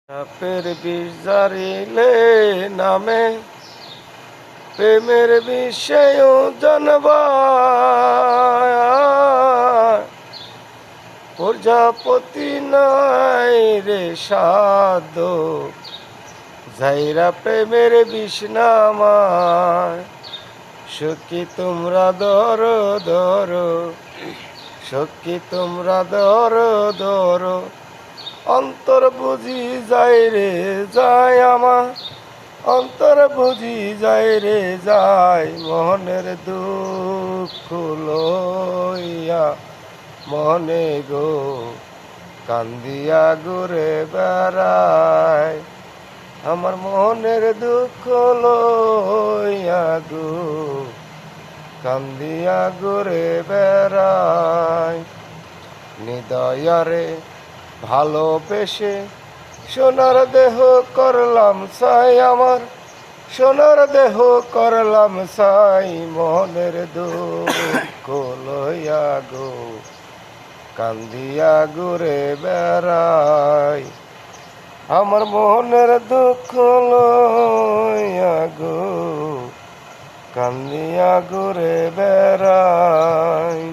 সাপের বিষ জারিলে নামে প্রেমের বিষয় জানবা প্রজাপতি নাই রে সাধ যাইরা প্রেমের বিষ নামায় সখী তোমরা ধরো ধরো সখী তোমরা ধরো ধরো অন্তর বুঝি যায় রে যায় আমার অন্তর বুঝি যায় রে যায় মনের দুঃখ লইয়া মনে গো কান্দিয়া ঘুরে বেড়ায় আমার মনের দুঃখ লইয়া গো কান্দিয়া ঘুরে বেড়ায় নিদয়ারে ভালোবেসে সোনার দেহ করলাম সাই আমার সোনার দেহ করলাম সাই মনের দুঃখ লইয়া গো কান্দিয়া ঘুরে বেড়াই আমার মনের দুঃখ লইয়া গো কান্দিয়া ঘুরে বেড়াই।